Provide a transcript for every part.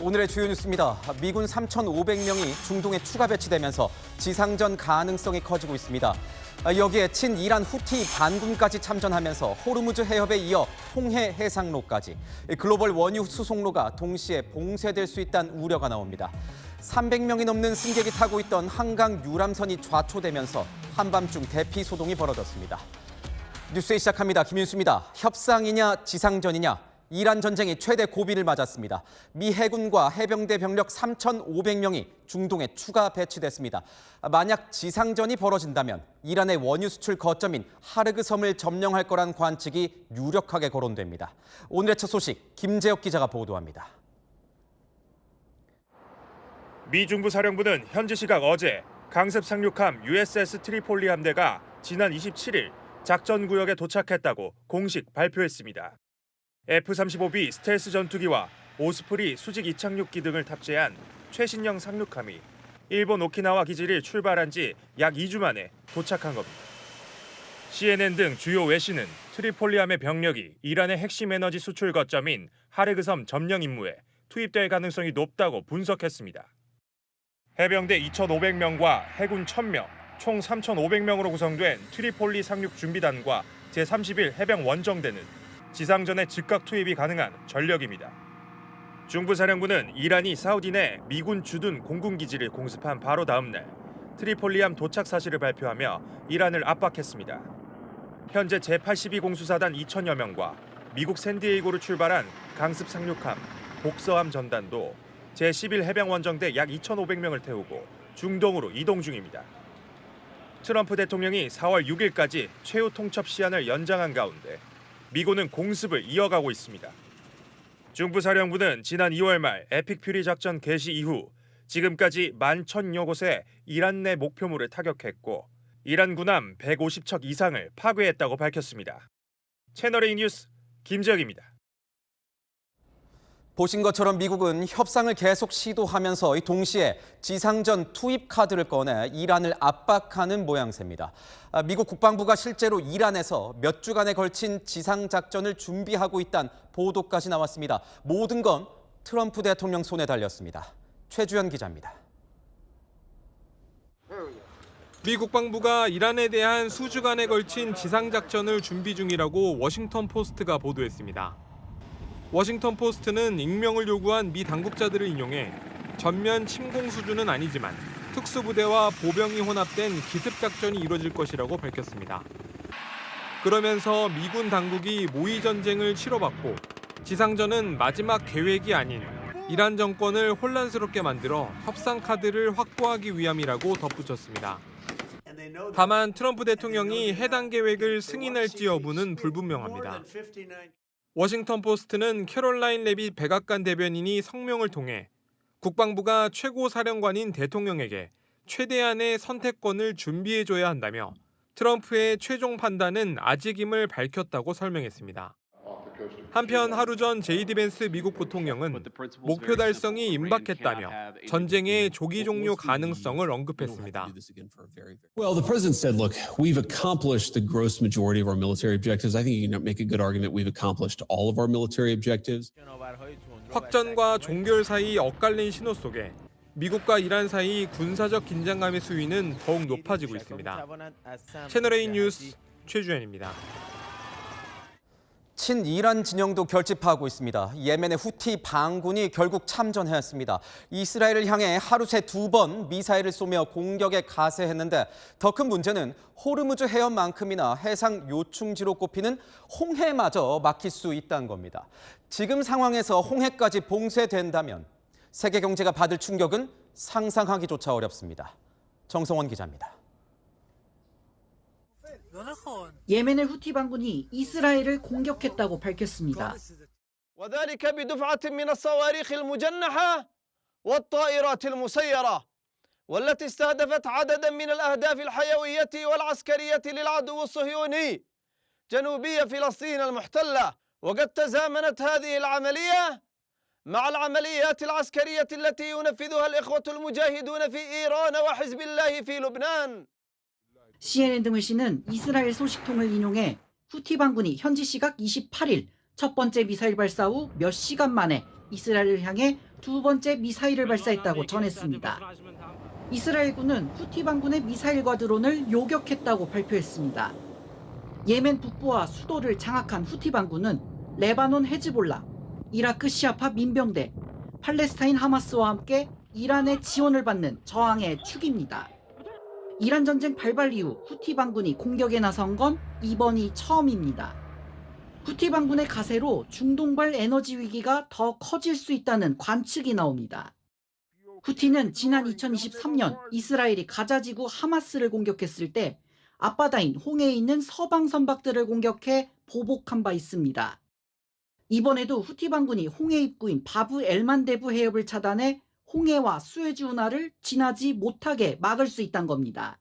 오늘의 주요 뉴스입니다. 미군 3,500명이 중동에 추가 배치되면서 지상전 가능성이 커지고 있습니다. 여기에 친이란 후티 반군까지 참전하면서 호르무즈 해협에 이어 홍해 해상로까지 글로벌 원유 수송로가 동시에 봉쇄될 수 있다는 우려가 나옵니다. 300명이 넘는 승객이 타고 있던 한강 유람선이 좌초되면서 한밤중 대피 소동이 벌어졌습니다. 뉴스에 시작합니다. 김윤수입니다. 협상이냐 지상전이냐? 이란 전쟁이 최대 고비를 맞았습니다. 미 해군과 해병대 병력 3,500명이 중동에 추가 배치됐습니다. 만약 지상전이 벌어진다면 이란의 원유 수출 거점인 하르그 섬을 점령할 거란 관측이 유력하게 거론됩니다. 오늘의 첫 소식 김재혁 기자가 보도합니다. 미 중부사령부는 현지 시각 어제 강습 상륙함 USS 트리폴리 함대가 지난 27일 작전 구역에 도착했다고 공식 발표했습니다. F-35B 스텔스 전투기와 오스프리 수직 이착륙기 등을 탑재한 최신형 상륙함이 일본 오키나와 기지를 출발한 지 약 2주 만에 도착한 겁니다. CNN 등 주요 외신은 트리폴리함의 병력이 이란의 핵심 에너지 수출 거점인 하르그섬 점령 임무에 투입될 가능성이 높다고 분석했습니다. 해병대 2,500명과 해군 1,000명, 총 3,500명으로 구성된 트리폴리 상륙 준비단과 제31 해병 원정대는 지상전에 즉각 투입이 가능한 전력입니다. 중부사령부는 이란이 사우디 내 미군 주둔 공군기지를 공습한 바로 다음 날 트리폴리함 도착 사실을 발표하며 이란을 압박했습니다. 현재 제82 공수사단 2,000여 명과 미국 샌디에이고로 출발한 강습 상륙함, 복서함 전단도 제11 해병 원정대 약 2,500명을 태우고 중동으로 이동 중입니다. 트럼프 대통령이 4월 6일까지 최후 통첩 시한을 연장한 가운데 미군은 공습을 이어가고 있습니다. 중부사령부는 지난 2월 말 에픽 퓨리 작전 개시 이후 지금까지 11,000여 곳에 이란 내 목표물을 타격했고 이란 군함 150척 이상을 파괴했다고 밝혔습니다. 채널A 뉴스 김재혁입니다. 보신 것처럼 미국은 협상을 계속 시도하면서 동시에 지상전 투입 카드를 꺼내 이란을 압박하는 모양새입니다. 미국 국방부가 실제로 이란에서 몇 주간에 걸친 지상작전을 준비하고 있다는 보도까지 나왔습니다. 모든 건 트럼프 대통령 손에 달렸습니다. 최주현 기자입니다. 미 국방부가 이란에 대한 수주간에 걸친 지상작전을 준비 중이라고 워싱턴 포스트가 보도했습니다. 워싱턴 포스트는 익명을 요구한 미 당국자들을 인용해 전면 침공 수준은 아니지만 특수부대와 보병이 혼합된 기습작전이 이뤄질 것이라고 밝혔습니다. 그러면서 미군 당국이 모의 전쟁을 치러봤고 지상전은 마지막 계획이 아닌 이란 정권을 혼란스럽게 만들어 협상 카드를 확보하기 위함이라고 덧붙였습니다. 다만 트럼프 대통령이 해당 계획을 승인할지 여부는 불분명합니다. 워싱턴 포스트는 캐롤라인 레빗 백악관 대변인이 성명을 통해 국방부가 최고 사령관인 대통령에게 최대한의 선택권을 준비해줘야 한다며 트럼프의 최종 판단은 아직임을 밝혔다고 설명했습니다. 한편 하루 전 제이디 벤스 미국 부통령은 목표 달성이 임박했다며 전쟁의 조기 종료 가능성을 언급했습니다. Well, the president said, look, we've accomplished the gross majority of our military objectives. I think you can make a good argument we've accomplished all of our military objectives. 확전과 종결 사이 엇갈린 신호 속에 미국과 이란 사이 군사적 긴장감의 수위는 더욱 높아지고 있습니다. 채널A 뉴스 최주현입니다. 친이란 진영도 결집하고 있습니다. 예멘의 후티 반군이 결국 참전했습니다. 이스라엘을 향해 하루 새 2번 미사일을 쏘며 공격에 가세했는데 더 큰 문제는 호르무즈 해협만큼이나 해상 요충지로 꼽히는 홍해마저 막힐 수 있다는 겁니다. 지금 상황에서 홍해까지 봉쇄된다면 세계 경제가 받을 충격은 상상하기조차 어렵습니다. 정성원 기자입니다. 예멘의 후티 반군이 이스라엘을 공격했다고 밝혔습니다. وذلك بدفعة من الصواريخ المجنحة والطائرات المسيرة والتي استهدفت عددا من الأهداف الحيوية والعسكرية للعدو الصهيوني جنوبي فلسطين المحتلة وقد تزامنت هذه العملية مع العمليات العسكرية التي ينفذها الإخوة المجاهدون في إيران وحزب الله في لبنان. CNN 등 외신은 이스라엘 소식통을 인용해 후티 반군이 현지 시각 28일 첫 번째 미사일 발사 후 몇 시간 만에 이스라엘을 향해 두 번째 미사일을 발사했다고 전했습니다. 이스라엘군은 후티 반군의 미사일과 드론을 요격했다고 발표했습니다. 예멘 북부와 수도를 장악한 후티 반군은 레바논 헤즈볼라, 이라크 시아파 민병대, 팔레스타인 하마스와 함께 이란의 지원을 받는 저항의 축입니다. 이란 전쟁 발발 이후 후티 반군이 공격에 나선 건 이번이 처음입니다. 후티 반군의 가세로 중동발 에너지 위기가 더 커질 수 있다는 관측이 나옵니다. 후티는 지난 2023년 이스라엘이 가자지구 하마스를 공격했을 때 앞바다인 홍해에 있는 서방 선박들을 공격해 보복한 바 있습니다. 이번에도 후티 반군이 홍해 입구인 바브 엘만데브 해협을 차단해 홍해와 수에즈 운하를 지나지 못하게 막을 수 있다는 겁니다.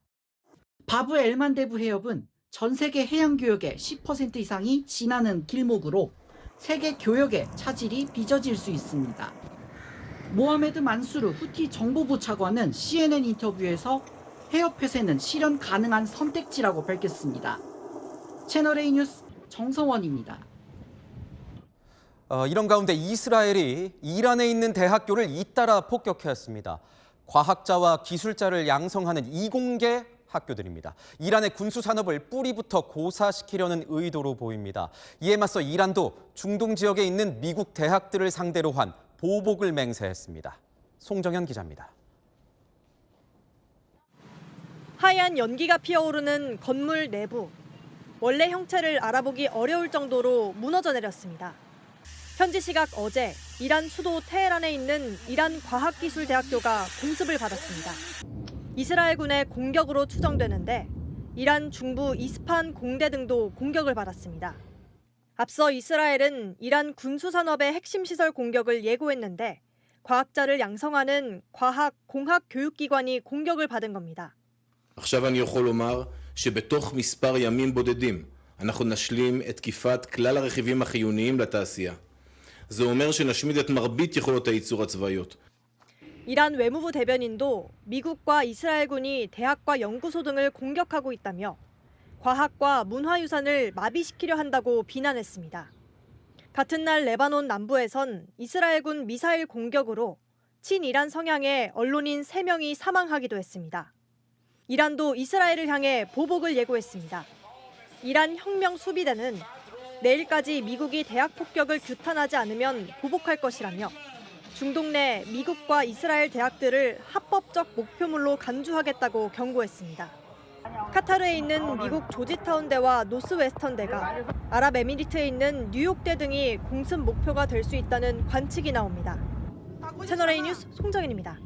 바브 엘만데브 해협은 전 세계 해양 교역의 10% 이상이 지나는 길목으로 세계 교역의 차질이 빚어질 수 있습니다. 모하메드 만수르 후티 정보부 차관은 CNN 인터뷰에서 해협 폐쇄는 실현 가능한 선택지라고 밝혔습니다. 채널A 뉴스 정성원입니다. 이런 가운데 이스라엘이 이란에 있는 대학교를 잇따라 폭격했습니다. 과학자와 기술자를 양성하는 이공계 학교들입니다. 이란의 군수 산업을 뿌리부터 고사시키려는 의도로 보입니다. 이에 맞서 이란도 중동 지역에 있는 미국 대학들을 상대로 한 보복을 맹세했습니다. 송정현 기자입니다. 하얀 연기가 피어오르는 건물 내부. 원래 형체를 알아보기 어려울 정도로 무너져 내렸습니다. 현지 시각 어제 이란 수도 테헤란에 있는 이란 과학기술대학교가 공습을 받았습니다. 이스라엘군의 공격으로 추정되는데 이란 중부 이스파한 공대 등도 공격을 받았습니다. 앞서 이스라엘은 이란 군수산업의 핵심 시설 공격을 예고했는데 과학자를 양성하는 과학, 공학 교육기관이 공격을 받은 겁니다. עכשיו אני יכול לומר שבתוך מספר ימים בודדים אנחנו נשלים את תקיפת כלל הרכיבים החיוניים לתעשייה. זה אומר שנשמיד את מרבית יכולות הייצור הצבאיות. 이란 외무부 대변인도 미국과 이스라엘군이 대학과 연구소 등을 공격하고 있다며 과학과 문화유산을 마비시키려 한다고 비난했습니다. 같은 날 레바논 남부에선 이스라엘군 미사일 공격으로 친이란 성향의 언론인 3명이 사망하기도 했습니다. 이란도 이스라엘을 향해 보복을 예고했습니다. 이란 혁명 수비대는 내일까지 미국이 대학 폭격을 규탄하지 않으면 보복할 것이라며 중동 내 미국과 이스라엘 대학들을 합법적 목표물로 간주하겠다고 경고했습니다. 카타르에 있는 미국 조지타운대와 노스웨스턴대가 아랍에미리트에 있는 뉴욕대 등이 공습 목표가 될 수 있다는 관측이 나옵니다. 채널A 뉴스 송정인입니다.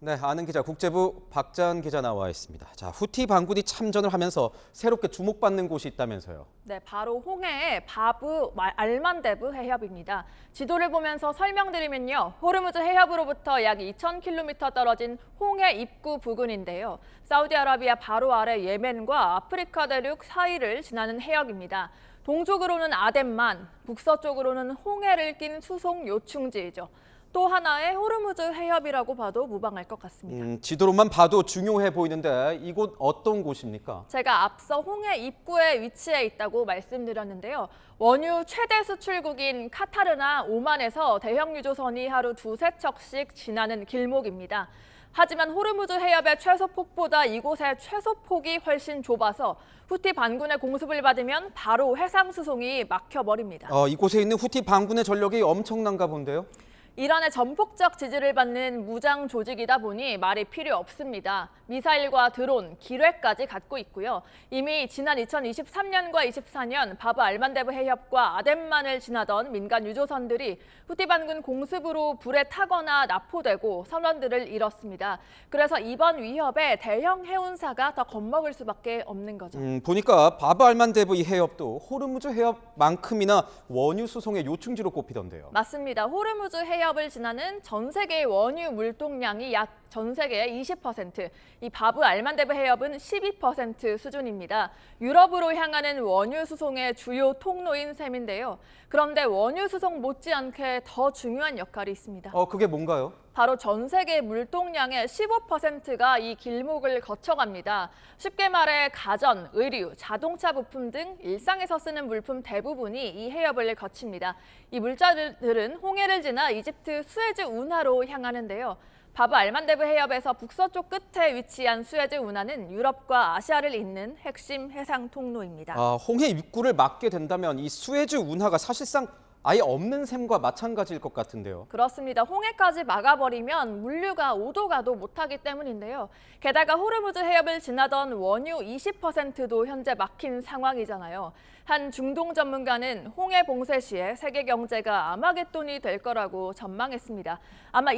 네, 아는 기자 국제부 박자은 기자 나와 있습니다. 자, 후티 반군이 참전을 하면서 새롭게 주목받는 곳이 있다면서요. 네, 바로 홍해의 바브 알만데브 해협입니다. 지도를 보면서 설명드리면요. 호르무즈 해협으로부터 약 2,000km 떨어진 홍해 입구 부근인데요. 사우디아라비아 바로 아래 예멘과 아프리카 대륙 사이를 지나는 해역입니다. 동쪽으로는 아덴만, 북서쪽으로는 홍해를 낀 수송 요충지이죠. 또 하나의 호르무즈 해협이라고 봐도 무방할 것 같습니다. 지도로만 봐도 중요해 보이는데 이곳 어떤 곳입니까? 제가 앞서 홍해 입구에 위치해 있다고 말씀드렸는데요. 원유 최대 수출국인 카타르나 오만에서 대형 유조선이 하루 2~3척씩 지나는 길목입니다. 하지만 호르무즈 해협의 최소폭보다 이곳의 최소폭이 훨씬 좁아서 후티 반군의 공습을 받으면 바로 해상 수송이 막혀버립니다. 이곳에 있는 후티 반군의 전력이 엄청난가 본데요. 이란의 전폭적 지지를 받는 무장 조직이다 보니 말이 필요 없습니다. 미사일과 드론, 기뢰까지 갖고 있고요. 이미 지난 2023년과 24년 바브 알만데브 해협과 아덴만을 지나던 민간 유조선들이 후티 반군 공습으로 불에 타거나 납포되고 선원들을 잃었습니다. 그래서 이번 위협에 대형 해운사가 더 겁먹을 수밖에 없는 거죠. 보니까 바브 알만데브 이 해협도 호르무즈 해협만큼이나 원유 수송의 요충지로 꼽히던데요. 맞습니다. 호르무즈 해협을 지나는 전 세계의 원유 물동량이 약 전 세계의 20%, 이 바브 알만데브 해협은 12% 수준입니다. 유럽으로 향하는 원유 수송의 주요 통로인 셈인데요. 그런데 원유 수송 못지않게 더 중요한 역할이 있습니다. 그게 뭔가요? 바로 전 세계 물동량의 15%가 이 길목을 거쳐갑니다. 쉽게 말해 가전, 의류, 자동차 부품 등 일상에서 쓰는 물품 대부분이 이 해협을 거칩니다. 이 물자들은 홍해를 지나 이집트 수에즈 운하로 향하는데요. 바브 알만데브 해협에서 북서쪽 끝에 위치한 수에즈 운하는 유럽과 아시아를 잇는 핵심 해상 통로입니다. 홍해 입구를 막게 된다면 이 수에즈 운하가 사실상 아예 없는 셈과 마찬가지일 것 같은데요. 그렇습니다. 홍해까지 막아버리면 물류가 오도 가도 못하기 때문인데요. 게다가 호르무즈 해협을 지나던 원유 20%도 현재 막힌 상황이잖아요. 한 중동 전문가는 홍해 봉쇄 시에 세계 경제가 아마겟돈이 될 거라고 전망했습니다. 아마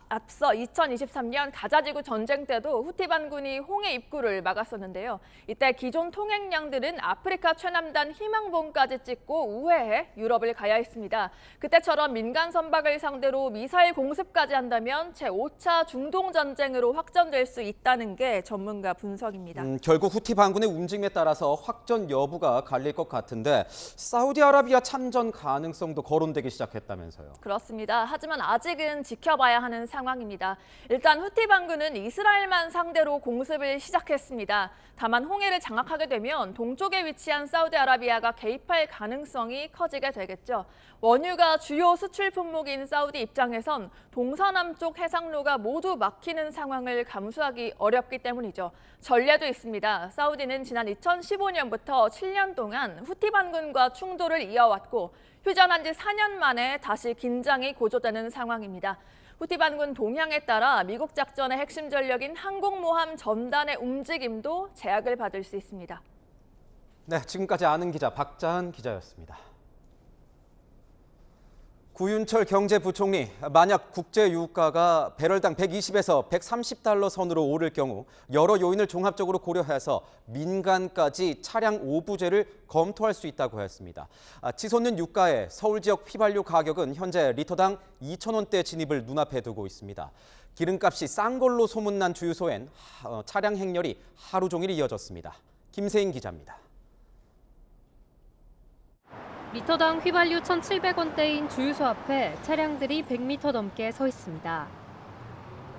앞서 2023년 가자지구 전쟁 때도 후티 반군이 홍해 입구를 막았었는데요. 이때 기존 통행량들은 아프리카 최남단 희망봉까지 찍고 우회해 유럽을 가야 했습니다. 그때처럼 민간 선박을 상대로 미사일 공습까지 한다면 제5차 중동 전쟁으로 확전될 수 있다는 게 전문가 분석입니다. 결국 후티 반군의 움직임에 따라서 확전 여부가 갈릴 것 같은데 사우디아라비아 참전 가능성도 거론되기 시작했다면서요. 그렇습니다. 하지만 아직은 지켜봐야 하는 상황입니다. 일단 후티 반군은 이스라엘만 상대로 공습을 시작했습니다. 다만 홍해를 장악하게 되면 동쪽에 위치한 사우디아라비아가 개입할 가능성이 커지게 되겠죠. 원유가 주요 수출 품목인 사우디 입장에선 동서남쪽 해상로가 모두 막히는 상황을 감수하기 어렵기 때문이죠. 전례도 있습니다. 사우디는 지난 2015년부터 7년 동안 후티 반군과 충돌을 이어왔고 휴전한 지 4년 만에 다시 긴장이 고조되는 상황입니다. 후티 반군 동향에 따라 미국 작전의 핵심 전력인 항공모함 전단의 움직임도 제약을 받을 수 있습니다. 네, 지금까지 아는 기자 박자은 기자였습니다. 구윤철 경제부총리, 만약 국제유가가 배럴당 120에서 130달러 선으로 오를 경우 여러 요인을 종합적으로 고려해서 민간까지 차량 오부제를 검토할 수 있다고 했습니다. 치솟는 유가에 서울 지역 휘발유 가격은 현재 리터당 2,000원대 진입을 눈앞에 두고 있습니다. 기름값이 싼 걸로 소문난 주유소엔 차량 행렬이 하루 종일 이어졌습니다. 김세인 기자입니다. 리터당 휘발유 1,700원대인 주유소 앞에 차량들이 100m 넘게 서 있습니다.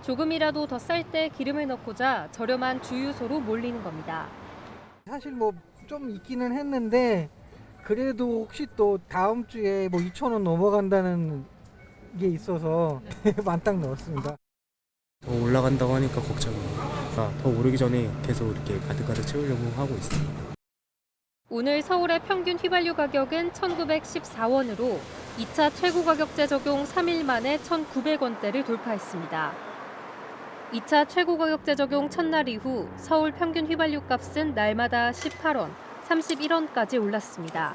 조금이라도 더 쌀 때 기름을 넣고자 저렴한 주유소로 몰리는 겁니다. 사실 뭐 좀 있기는 했는데 그래도 혹시 또 다음 주에 뭐 2,000원 넘어간다는 게 있어서 만땅 넣었습니다. 더 올라간다고 하니까 걱정이에요. 더 오르기 전에 계속 이렇게 가득가득 채우려고 하고 있습니다. 오늘 서울의 평균 휘발유 가격은 1,914원으로 2차 최고가격제 적용 3일 만에 1,900원대를 돌파했습니다. 2차 최고가격제 적용 첫날 이후 서울 평균 휘발유 값은 날마다 18원, 31원까지 올랐습니다.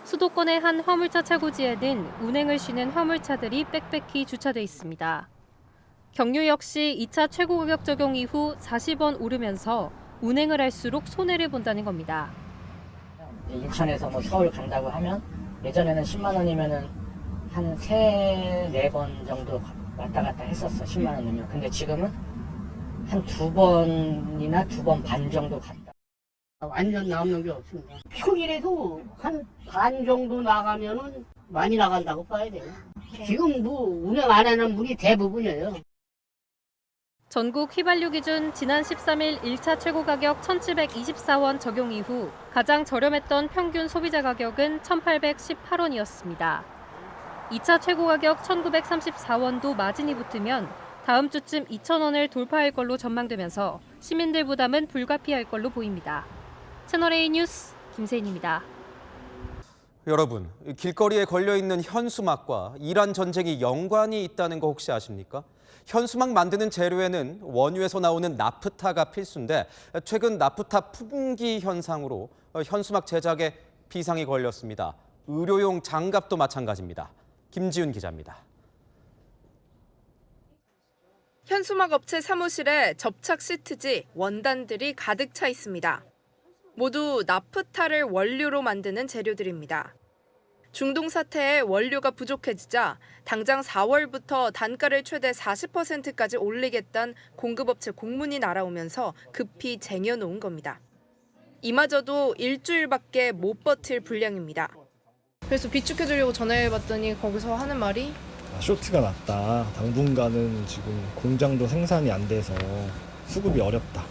수도권의 한 화물차 차고지에는 운행을 쉬는 화물차들이 빽빽히 주차돼 있습니다. 경유 역시 2차 최고가격 적용 이후 40원 오르면서 운행을 할수록 손해를 본다는 겁니다. 인천에서 뭐 서울 간다고 하면 예전에는 10만 원이면은 한 3-4번 정도 왔다 갔다 했었어. 10만 원이면. 근데 지금은 한 2번이나 2번 반 정도 갔다. 완전 남는 게 없습니다. 평일에도 한 반 정도 나가면은 많이 나간다고 봐야 돼요. 지금 뭐 운행 안 하는 분이 대부분이에요. 전국 휘발유 기준 지난 13일 1차 최고가격 1,724원 적용 이후 가장 저렴했던 평균 소비자 가격은 1,818원이었습니다. 2차 최고가격 1,934원도 마진이 붙으면 다음 주쯤 2,000원을 돌파할 걸로 전망되면서 시민들 부담은 불가피할 걸로 보입니다. 채널A 뉴스 김세인입니다. 여러분, 길거리에 걸려있는 현수막과 이란 전쟁이 연관이 있다는 거 혹시 아십니까? 현수막 만드는 재료에는 원유에서 나오는 나프타가 필수인데 최근 나프타 품귀 현상으로 현수막 제작에 비상이 걸렸습니다. 의료용 장갑도 마찬가지입니다. 김지윤 기자입니다. 현수막 업체 사무실에 접착 시트지, 원단들이 가득 차 있습니다. 모두 나프타를 원료로 만드는 재료들입니다. 중동 사태에 원료가 부족해지자 당장 4월부터 단가를 최대 40%까지 올리겠다는 공급업체 공문이 날아오면서 급히 쟁여놓은 겁니다. 이마저도 일주일밖에 못 버틸 분량입니다. 그래서 비축해주려고 전화해봤더니 거기서 하는 말이 쇼트가 났다. 당분간은 지금 공장도 생산이 안 돼서 수급이 어렵다.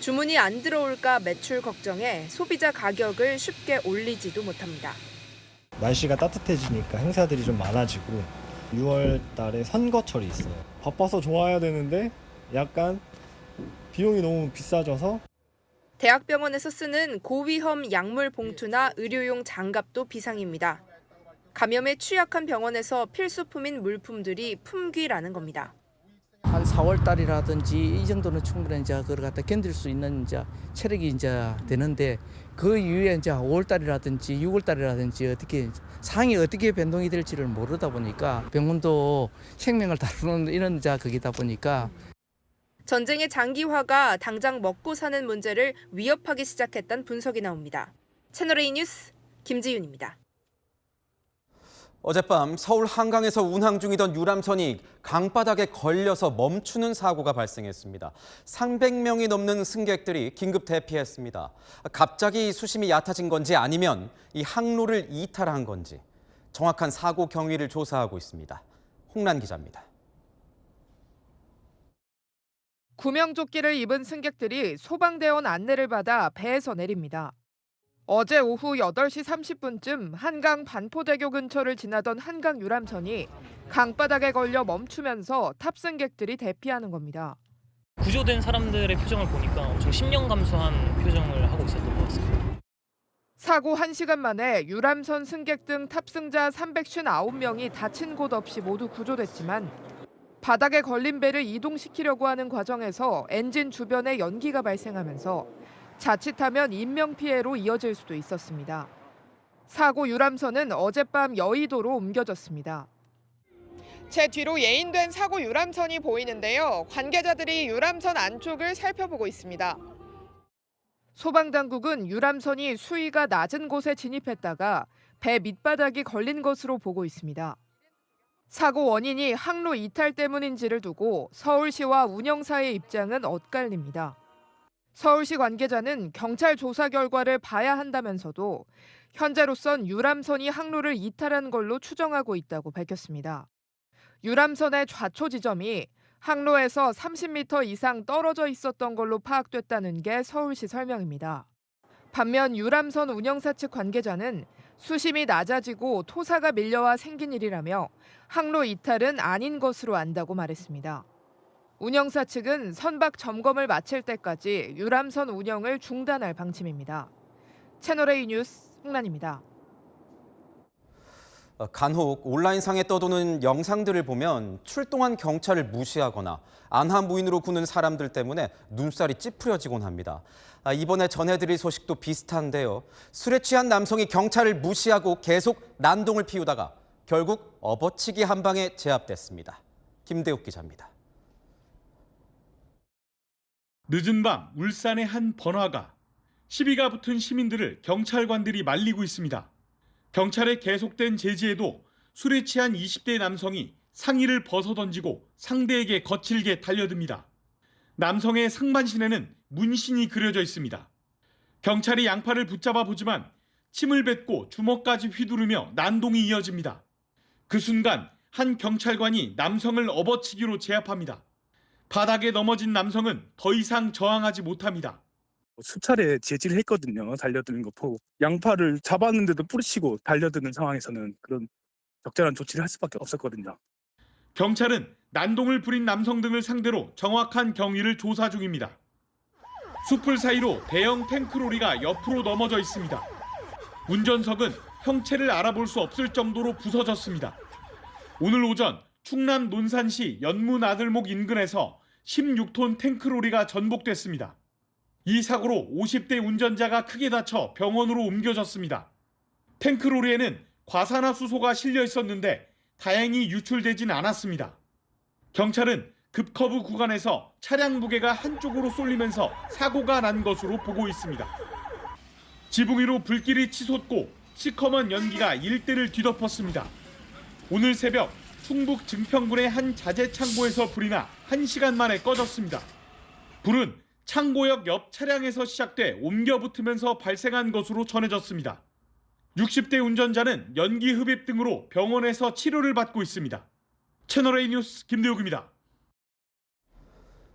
주문이 안 들어올까 매출 걱정에 소비자 가격을 쉽게 올리지도 못합니다. 날씨가 따뜻해지니까 행사들이 좀 많아지고 6월 달에 선거철이 있어요. 바빠서 좋아야 되는데 약간 비용이 너무 비싸져서 대학병원에서 쓰는 고위험 약물 봉투나 의료용 장갑도 비상입니다. 감염에 취약한 병원에서 필수품인 물품들이 품귀라는 겁니다. 한 4월 달이라든지 이 정도는 충분히 이제 그걸 갖다 견딜 수 있는 이제 체력이 이제 되는데 그 이후에 이제 5월 달이라든지 6월 달이라든지 어떻게 상황이 어떻게 변동이 될지를 모르다 보니까 병원도 생명을 다루는 이런 이제 거기다 보니까 전쟁의 장기화가 당장 먹고 사는 문제를 위협하기 시작했다는 분석이 나옵니다. 채널A 뉴스 김지윤입니다. 어젯밤 서울 한강에서 운항 중이던 유람선이 강바닥에 걸려서 멈추는 사고가 발생했습니다. 300명이 넘는 승객들이 긴급 대피했습니다. 갑자기 수심이 얕아진 건지 아니면 이 항로를 이탈한 건지 정확한 사고 경위를 조사하고 있습니다. 홍란 기자입니다. 구명조끼를 입은 승객들이 소방대원 안내를 받아 배에서 내립니다. 어제 오후 8시 30분쯤 한강 반포대교 근처를 지나던 한강 유람선이 강바닥에 걸려 멈추면서 탑승객들이 대피하는 겁니다. 구조된 사람들의 표정을 보니까 엄청 심령 감소한 표정을 하고 있었던 것 같습니다. 사고 1시간 만에 유람선 승객 등 탑승자 359명이 다친 곳 없이 모두 구조됐지만 바닥에 걸린 배를 이동시키려고 하는 과정에서 엔진 주변에 연기가 발생하면서 자칫하면 인명피해로 이어질 수도 있었습니다. 사고 유람선은 어젯밤 여의도로 옮겨졌습니다. 제 뒤로 예인된 사고 유람선이 보이는데요. 관계자들이 유람선 안쪽을 살펴보고 있습니다. 소방당국은 유람선이 수위가 낮은 곳에 진입했다가 배 밑바닥이 걸린 것으로 보고 있습니다. 사고 원인이 항로 이탈 때문인지를 두고 서울시와 운영사의 입장은 엇갈립니다. 서울시 관계자는 경찰 조사 결과를 봐야 한다면서도 현재로선 유람선이 항로를 이탈한 걸로 추정하고 있다고 밝혔습니다. 유람선의 좌초 지점이 항로에서 30m 이상 떨어져 있었던 걸로 파악됐다는 게 서울시 설명입니다. 반면 유람선 운영사 측 관계자는 수심이 낮아지고 토사가 밀려와 생긴 일이라며 항로 이탈은 아닌 것으로 안다고 말했습니다. 운영사 측은 선박 점검을 마칠 때까지 유람선 운영을 중단할 방침입니다. 채널A 뉴스 홍란입니다. 간혹 온라인상에 떠도는 영상들을 보면 출동한 경찰을 무시하거나 안하무인으로 구는 사람들 때문에 눈살이 찌푸려지곤 합니다. 이번에 전해드릴 소식도 비슷한데요. 술에 취한 남성이 경찰을 무시하고 계속 난동을 피우다가 결국 업어치기 한 방에 제압됐습니다. 김대욱 기자입니다. 늦은 밤 울산의 한 번화가. 시비가 붙은 시민들을 경찰관들이 말리고 있습니다. 경찰의 계속된 제지에도 술에 취한 20대 남성이 상의를 벗어던지고 상대에게 거칠게 달려듭니다. 남성의 상반신에는 문신이 그려져 있습니다. 경찰이 양팔을 붙잡아 보지만 침을 뱉고 주먹까지 휘두르며 난동이 이어집니다. 그 순간 한 경찰관이 남성을 업어치기로 제압합니다. 바닥에 넘어진 남성은 더 이상 저항하지 못합니다. 수차례 제지를 했거든요. 달려드는 거 보고. 양팔을 잡았는데도 뿌리치고 달려드는 상황에서는 그런 적절한 조치를 할 수밖에 없었거든요. 경찰은 난동을 부린 남성 등을 상대로 정확한 경위를 조사 중입니다. 숲을 사이로 대형 탱크로리가 옆으로 넘어져 있습니다. 운전석은 형체를 알아볼 수 없을 정도로 부서졌습니다. 오늘 오전 충남 논산시 연문아들목 인근에서 16톤 탱크로리가 전복됐습니다. 이 사고로 50대 운전자가 크게 다쳐 병원으로 옮겨졌습니다. 탱크로리에는 과산화수소가 실려 있었는데 다행히 유출되진 않았습니다. 경찰은 급커브 구간에서 차량 무게가 한쪽으로 쏠리면서 사고가 난 것으로 보고 있습니다. 지붕 위로 불길이 치솟고 시커먼 연기가 일대를 뒤덮었습니다. 오늘 새벽 충북 증평군의 한 자재 창고에서 불이 나 1시간 만에 꺼졌습니다. 불은 창고역 옆 차량에서 시작돼 옮겨 붙으면서 발생한 것으로 전해졌습니다. 60대 운전자는 연기 흡입 등으로 병원에서 치료를 받고 있습니다. 채널A 뉴스 김대욱입니다.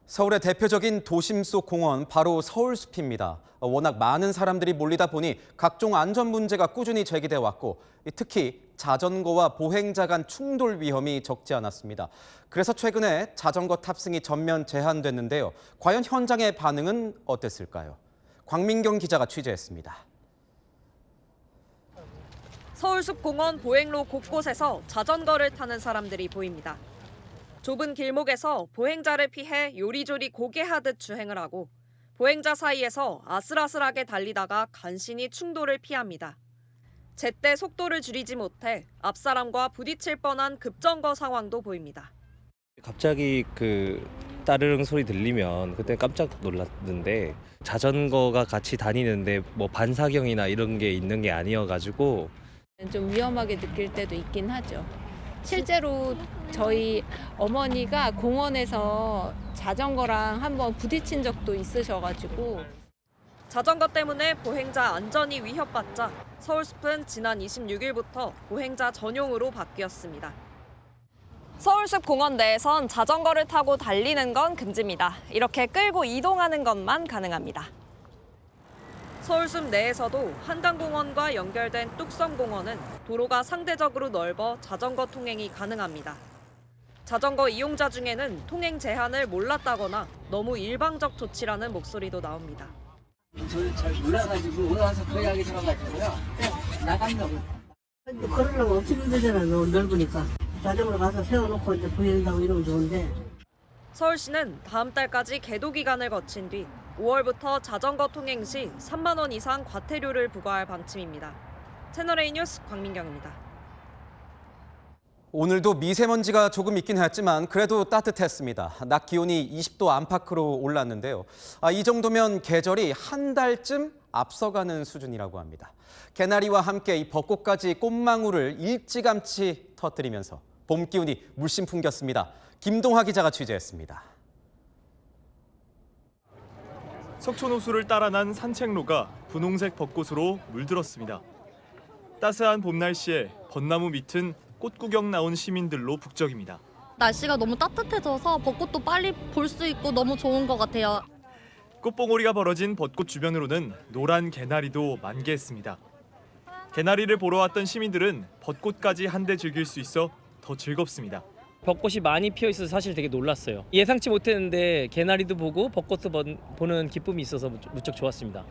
서울의 대표적인 도심 속 공원, 바로 서울숲입니다. 워낙 많은 사람들이 몰리다 보니 각종 안전 문제가 꾸준히 제기돼 왔고, 특히 자전거와 보행자 간 충돌 위험이 적지 않았습니다. 그래서 최근에 자전거 탑승이 전면 제한됐는데요. 과연 현장의 반응은 어땠을까요? 광민경 기자가 취재했습니다. 서울숲 공원 보행로 곳곳에서 자전거를 타는 사람들이 보입니다. 좁은 길목에서 보행자를 피해 요리조리 고개하듯 주행을 하고 보행자 사이에서 아슬아슬하게 달리다가 간신히 충돌을 피합니다. 제때 속도를 줄이지 못해 앞사람과 부딪힐 뻔한 급정거 상황도 보입니다. 갑자기 따르릉 소리 들리면 그때 깜짝 놀랐는데 자전거가 같이 다니는데 뭐 반사경이나 이런 게 있는 게 아니어가지고 좀 위험하게 느낄 때도 있긴 하죠. 실제로 저희 어머니가 공원에서 자전거랑 한번 부딪힌 적도 있으셔가지고 자전거 때문에 보행자 안전이 위협받자 서울숲은 지난 26일부터 보행자 전용으로 바뀌었습니다. 서울숲 공원 내에선 자전거를 타고 달리는 건 금지입니다. 이렇게 끌고 이동하는 것만 가능합니다. 서울숲 내에서도 한강공원과 연결된 뚝섬공원은 도로가 상대적으로 넓어 자전거 통행이 가능합니다. 자전거 이용자 중에는 통행 제한을 몰랐다거나 너무 일방적 조치라는 목소리도 나옵니다. 저는 잘 몰라가지고 오늘 와서 그 이야기 들어가지고요. 나간다고. 걸으려면 없이 힘들잖아. 너무 넓으니까. 자전거로 가서 세워놓고 이제 보행하고 이러면 좋은데. 서울시는 다음 달까지 계도 기간을 거친 뒤 5월부터 자전거 통행 시 3만 원 이상 과태료를 부과할 방침입니다. 채널A 뉴스 광민경입니다. 오늘도 미세먼지가 조금 있긴 했지만 그래도 따뜻했습니다. 낮 기온이 20도 안팎으로 올랐는데요. 이 정도면 계절이 한 달쯤 앞서가는 수준이라고 합니다. 개나리와 함께 이 벚꽃까지 꽃망울을 일찌감치 터뜨리면서 봄 기운이 물씬 풍겼습니다. 김동하 기자가 취재했습니다. 석촌호수를 따라 난 산책로가 분홍색 벚꽃으로 물들었습니다. 따스한 봄 날씨에 벚나무 밑은 꽃 구경 나온 시민들로 북적입니다. 날씨가 너무 따뜻해져서 벚꽃도 빨리 볼 수 있고 너무 좋은 것 같아요. 꽃봉오리가 벌어진 벚꽃 주변으로는 노란 개나리도 만개했습니다. 개나리를 보러 왔던 시민들은 벚꽃까지 한데 즐길 수 있어 더 즐겁습니다. 벚꽃이 많이 피어 있어서 사실 되게 놀랐어요. 예상치 못했는데 개나리도 보고 벚꽃도 보는 기쁨이 있어서 무척 좋았습니다.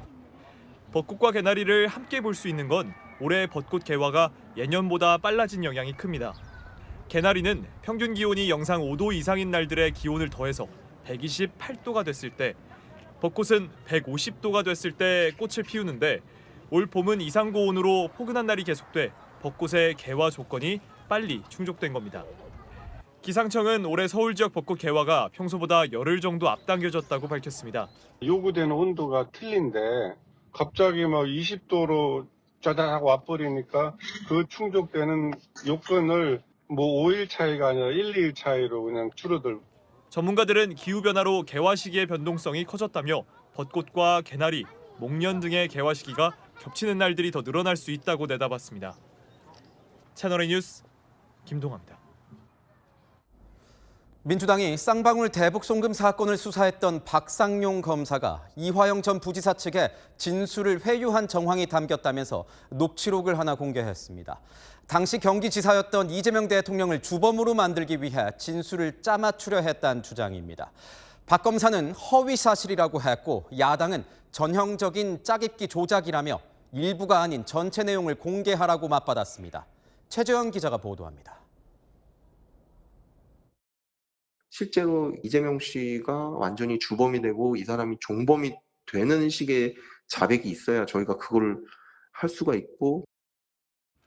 벚꽃과 개나리를 함께 볼 수 있는 건 올해 벚꽃 개화가 예년보다 빨라진 영향이 큽니다. 개나리는 평균 기온이 영상 5도 이상인 날들의 기온을 더해서 128도가 됐을 때, 벚꽃은 150도가 됐을 때 꽃을 피우는데 올 봄은 이상 고온으로 포근한 날이 계속돼 벚꽃의 개화 조건이 빨리 충족된 겁니다. 기상청은 올해 서울 지역 벚꽃 개화가 평소보다 열흘 정도 앞당겨졌다고 밝혔습니다. 요구되는 온도가 틀린데 갑자기 막 20도로 짜다하고 와버리니까 그 충족되는 요건을 5일 차이가 아니라 1, 2일 차이로 그냥 줄어들고. 전문가들은 기후변화로 개화 시기의 변동성이 커졌다며 벚꽃과 개나리, 목련 등의 개화 시기가 겹치는 날들이 더 늘어날 수 있다고 내다봤습니다. 채널A 뉴스 김동아입니다. 민주당이 쌍방울 대북 송금 사건을 수사했던 박상용 검사가 이화영 전 부지사 측에 진술을 회유한 정황이 담겼다면서 녹취록을 하나 공개했습니다. 당시 경기지사였던 이재명 대통령을 주범으로 만들기 위해 진술을 짜맞추려 했다는 주장입니다. 박 검사는 허위 사실이라고 했고 야당은 전형적인 짜깁기 조작이라며 일부가 아닌 전체 내용을 공개하라고 맞받았습니다. 최재현 기자가 보도합니다. 실제로 이재명 씨가 완전히 주범이 되고 이 사람이 종범이 되는 식의 자백이 있어야 저희가 그걸 할 수가 있고.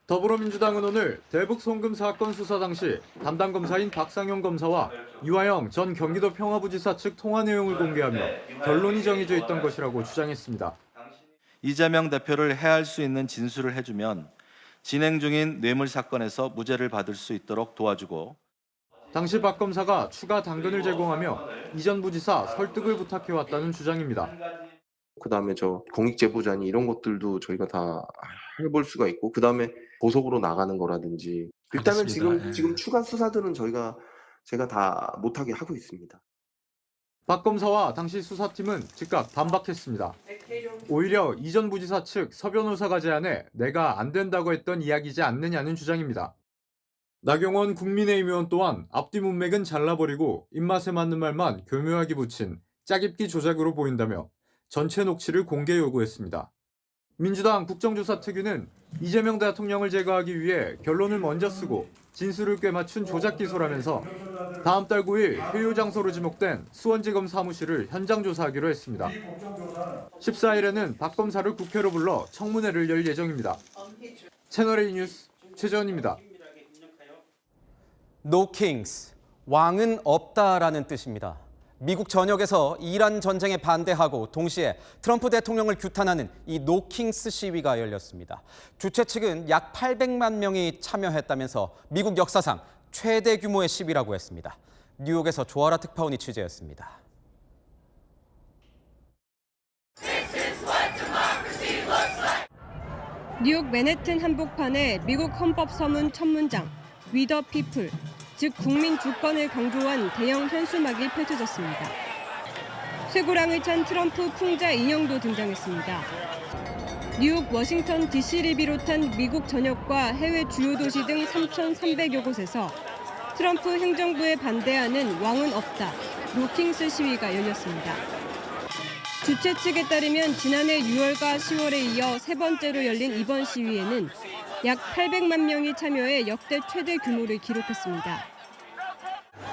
더불어민주당은 오늘 대북 송금 사건 수사 당시 담당 검사인 박상용 검사와 이화영 전 경기도 평화부지사 측 통화 내용을 공개하며 결론이 정해져 있던 것이라고 주장했습니다. 이재명 대표를 해할 수 있는 진술을 해주면 진행 중인 뇌물 사건에서 무죄를 받을 수 있도록 도와주고 당시 박 검사가 추가 당근을 제공하며 이전 부지사 설득을 부탁해왔다는 주장입니다. 그다음에 저 공익제보자니 이런 것들도 저희가 다 해볼 수가 있고 그다음에 보석으로 나가는 거라든지 일단은 알겠습니다. 지금 추가 수사들은 제가 다 못하게 하고 있습니다. 박 검사와 당시 수사팀은 즉각 반박했습니다. 오히려 이전 부지사 측 서 변호사가 제안해 내가 안 된다고 했던 이야기지 않느냐는 주장입니다. 나경원 국민의힘 의원 또한 앞뒤 문맥은 잘라버리고 입맛에 맞는 말만 교묘하게 붙인 짜깁기 조작으로 보인다며 전체 녹취를 공개 요구했습니다. 민주당 국정조사특위는 이재명 대통령을 제거하기 위해 결론을 먼저 쓰고 진술을 꿰맞춘 조작 기소라면서 다음 달 9일 회유 장소로 지목된 수원지검 사무실을 현장 조사하기로 했습니다. 14일에는 박 검사를 국회로 불러 청문회를 열 예정입니다. 채널A 뉴스 최재원입니다. No kings, 왕은 없다라는 뜻입니다. 미국 전역에서 이란 전쟁에 반대하고 동시에 트럼프 대통령을 규탄하는 이 No Kings 시위가 열렸습니다. 주최 측은 약 800만 명이 참여했다면서 미국 역사상 최대 규모의 시위라고 했습니다. 뉴욕에서 조아라 특파원이 취재했습니다. 뉴욕 맨해튼 한복판에 미국 헌법 서문 첫 문장 We the people, 즉 국민 주권을 강조한 대형 현수막이 펼쳐졌습니다. 쇠고랑을 찬 트럼프 풍자 인형도 등장했습니다. 뉴욕, 워싱턴, DC를 비롯한 미국 전역과 해외 주요 도시 등 3,300여 곳에서 트럼프 행정부에 반대하는 왕은 없다, 노킹스 시위가 열렸습니다. 주최 측에 따르면 지난해 6월과 10월에 이어 세 번째로 열린 이번 시위에는 약 800만 명이 참여해 역대 최대 규모를 기록했습니다.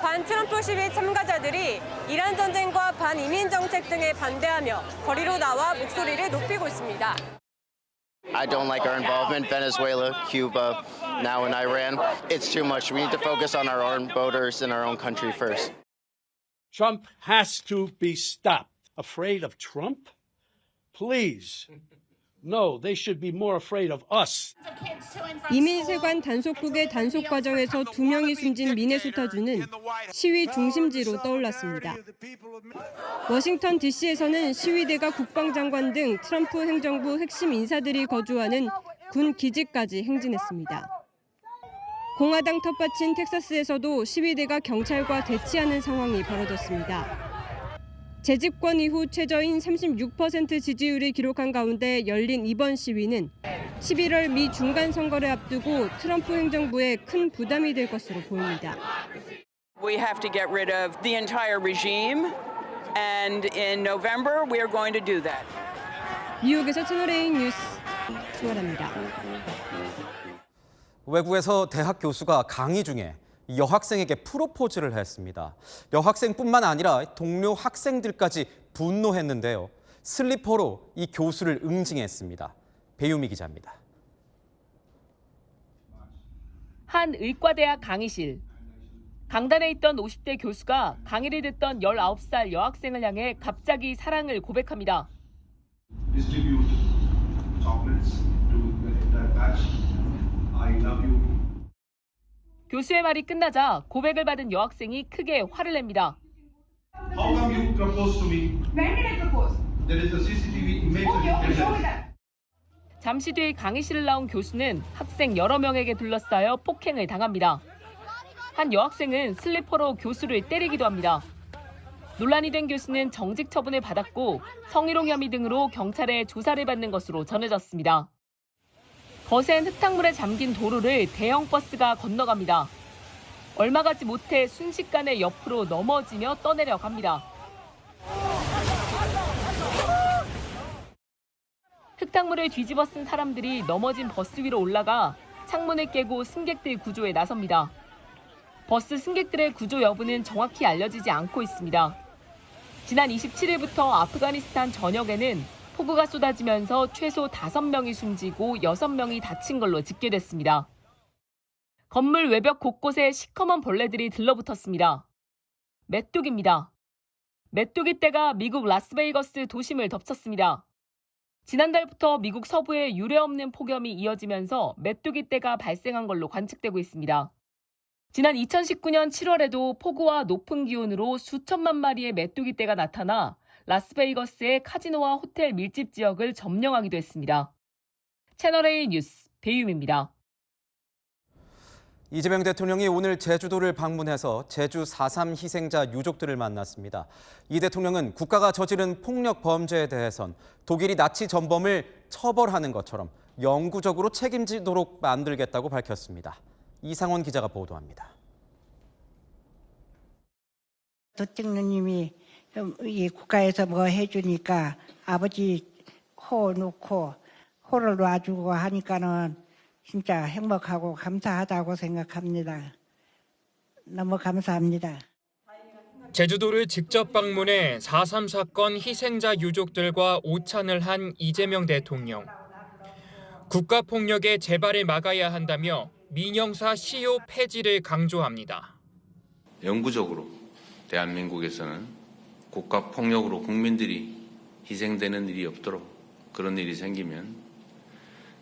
반트럼프 시위 참가자들이 이란 전쟁과 반이민 정책 등에 반대하며 거리로 나와 목소리를 높이고 있습니다. I don't like our involvement, Venezuela, Cuba, now in Iran. It's too much. We need to focus on our own voters in our own country first. Trump has to be stopped. Afraid of Trump? Please. No, they should be more afraid of us. 이민세관 단속국의 단속 과정에서 2명이 숨진 미네소타주는 시위 중심지로 떠올랐습니다. 워싱턴 DC에서는 시위대가 국방장관 등 트럼프 행정부 핵심 인사들이 거주하는 군 기지까지 행진했습니다. 공화당 텃밭인 텍사스에서도 시위대가 경찰과 대치하는 상황이 벌어졌습니다. 재집권 이후 최저인 36% 지지율을 기록한 가운데 열린 이번 시위는 11월 미 중간 선거를 앞두고 트럼프 행정부에 큰 부담이 될 것으로 보입니다. We have to get rid of the entire regime, and in November we are going to do that. 뉴욕에서 채널A 뉴스 조아라입니다. 외국에서 대학 교수가 강의 중에 여학생에게 프로포즈를 했습니다. 여학생뿐만 아니라 동료 학생들까지 분노했는데요. 슬리퍼로 이 교수를 응징했습니다. 배유미 기자입니다. 한 의과대학 강의실. 강단에 있던 50대 교수가 강의를 듣던 19살 여학생을 향해 갑자기 사랑을 고백합니다. Distribute chocolates to the entire batch. I love you. 교수의 말이 끝나자 고백을 받은 여학생이 크게 화를 냅니다. How come you proposed to me? When did I propose? There is a CCTV image. Okay, show me that. 잠시 뒤 강의실을 나온 교수는 학생 여러 명에게 둘러싸여 폭행을 당합니다. 한 여학생은 슬리퍼로 교수를 때리기도 합니다. 논란이 된 교수는 정직 처분을 받았고 성희롱 혐의 등으로 경찰에 조사를 받는 것으로 전해졌습니다. 거센 흙탕물에 잠긴 도로를 대형 버스가 건너갑니다. 얼마 가지 못해 순식간에 옆으로 넘어지며 떠내려갑니다. 흙탕물을 뒤집어 쓴 사람들이 넘어진 버스 위로 올라가 창문을 깨고 승객들 구조에 나섭니다. 버스 승객들의 구조 여부는 정확히 알려지지 않고 있습니다. 지난 27일부터 아프가니스탄 전역에는 폭우가 쏟아지면서 최소 5명이 숨지고 6명이 다친 걸로 집계됐습니다. 건물 외벽 곳곳에 시커먼 벌레들이 들러붙었습니다. 메뚜기입니다. 메뚜기 떼가 미국 라스베이거스 도심을 덮쳤습니다. 지난달부터 미국 서부에 유례없는 폭염이 이어지면서 메뚜기떼가 발생한 걸로 관측되고 있습니다. 지난 2019년 7월에도 폭우와 높은 기온으로 수천만 마리의 메뚜기떼가 나타나 라스베이거스의 카지노와 호텔 밀집 지역을 점령하기도 했습니다. 채널A 뉴스 배유미입니다. 이재명 대통령이 오늘 제주도를 방문해서 제주 4.3 희생자 유족들을 만났습니다. 이 대통령은 국가가 저지른 폭력 범죄에 대해선 독일이 나치 전범을 처벌하는 것처럼 영구적으로 책임지도록 만들겠다고 밝혔습니다. 이상원 기자가 보도합니다. 도택누님이 이 국가에서 뭐 해주니까 아버지 코 놓고 코를 놔주고 하니까는 진짜 행복하고 감사하다고 생각합니다. 너무 감사합니다. 제주도를 직접 방문해 4.3 사건 희생자 유족들과 오찬을 한 이재명 대통령. 국가폭력의 재발을 막아야 한다며 민영사 시효 폐지를 강조합니다. 영구적으로 대한민국에서는 국가폭력으로 국민들이 희생되는 일이 없도록 그런 일이 생기면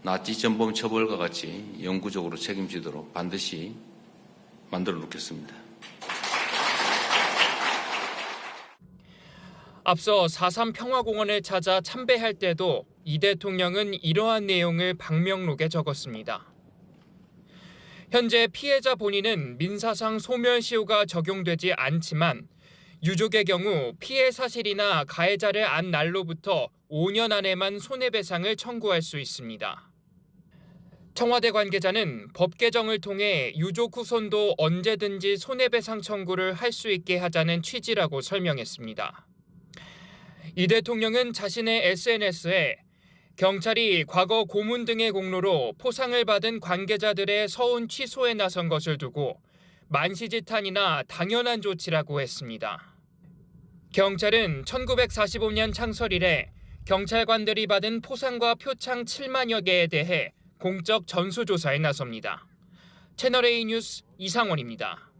나치 전범 처벌과 같이 영구적으로 책임지도록 반드시 만들어 놓겠습니다. 앞서 4.3 평화공원을 찾아 참배할 때도 이 대통령은 이러한 내용을 방명록에 적었습니다. 현재 피해자 본인은 민사상 소멸시효가 적용되지 않지만 유족의 경우 피해 사실이나 가해자를 안 날로부터 5년 안에만 손해배상을 청구할 수 있습니다. 청와대 관계자는 법 개정을 통해 유족 후손도 언제든지 손해배상 청구를 할 수 있게 하자는 취지라고 설명했습니다. 이 대통령은 자신의 SNS에 경찰이 과거 고문 등의 공로로 포상을 받은 관계자들의 서운 취소에 나선 것을 두고 만시지탄이나 당연한 조치라고 했습니다. 경찰은 1945년 창설 이래 경찰관들이 받은 포상과 표창 7만여 개에 대해 공적 전수조사에 나섭니다. 채널A 뉴스 이상원입니다.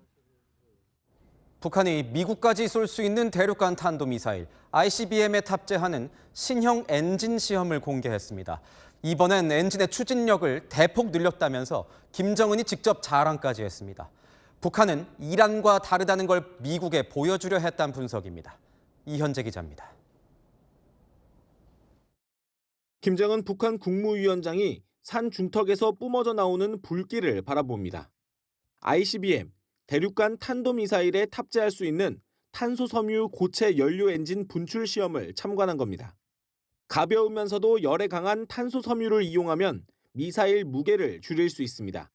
북한이 미국까지 쏠 수 있는 대륙간 탄도미사일 ICBM에 탑재하는 신형 엔진 시험을 공개했습니다. 이번엔 엔진의 추진력을 대폭 늘렸다면서 김정은이 직접 자랑까지 했습니다. 북한은 이란과 다르다는 걸 미국에 보여주려 했다는 분석입니다. 이현재 기자입니다. 김정은 북한 국무위원장이 산 중턱에서 뿜어져 나오는 불길을 바라봅니다. ICBM, 대륙간 탄도미사일에 탑재할 수 있는 탄소섬유 고체 연료 엔진 분출 시험을 참관한 겁니다. 가벼우면서도 열에 강한 탄소섬유를 이용하면 미사일 무게를 줄일 수 있습니다.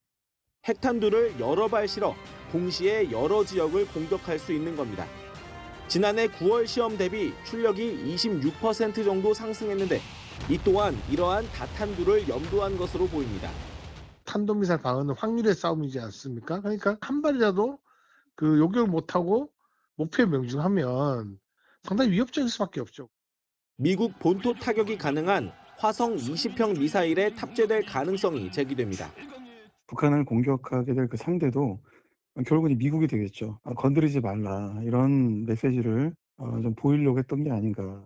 핵탄두를 여러 발 실어 동시에 여러 지역을 공격할 수 있는 겁니다. 지난해 9월 시험 대비 출력이 26% 정도 상승했는데 이 또한 이러한 다탄두를 염두한 것으로 보입니다. 탄도미사일 방어는 확률의 싸움이지 않습니까? 그러니까 한 발이라도 그 요격을 못하고 목표에 명중하면 상당히 위협적일 수밖에 없죠. 미국 본토 타격이 가능한 화성 20형 미사일에 탑재될 가능성이 제기됩니다. 북한을 공격하게 될 그 상대도 결국은 미국이 되겠죠. 건드리지 말라 이런 메시지를 좀 보이려고 했던 게 아닌가.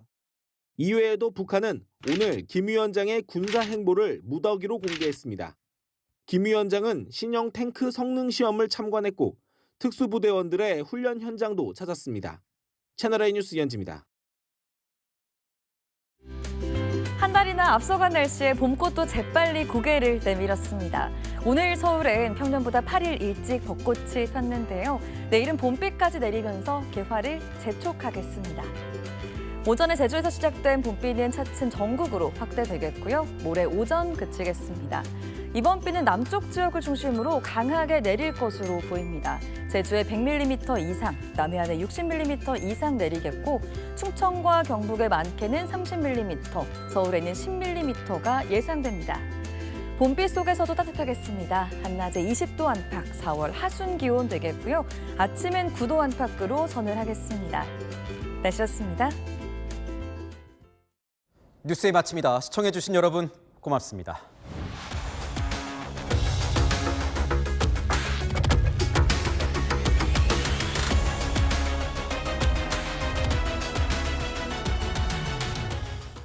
이외에도 북한은 오늘 김 위원장의 군사 행보를 무더기로 공개했습니다. 김 위원장은 신형 탱크 성능 시험을 참관했고 특수부대원들의 훈련 현장도 찾았습니다. 채널A 뉴스 이현지입니다. 한 달이나 앞서간 날씨에 봄꽃도 재빨리 고개를 내밀었습니다. 오늘 서울은 평년보다 8일 일찍 벚꽃이 폈는데요. 내일은 봄비까지 내리면서 개화를 재촉하겠습니다. 오전에 제주에서 시작된 봄비는 차츰 전국으로 확대되겠고요. 모레 오전 그치겠습니다. 이번 비는 남쪽 지역을 중심으로 강하게 내릴 것으로 보입니다. 제주에 100mm 이상, 남해안에 60mm 이상 내리겠고 충청과 경북의 많게는 30mm, 서울에는 10mm가 예상됩니다. 봄비 속에서도 따뜻하겠습니다. 한낮에 20도 안팎, 4월 하순 기온 되겠고요. 아침엔 9도 안팎으로 서늘하겠습니다. 날씨였습니다. 뉴스의 마칩니다. 시청해주신 여러분 고맙습니다.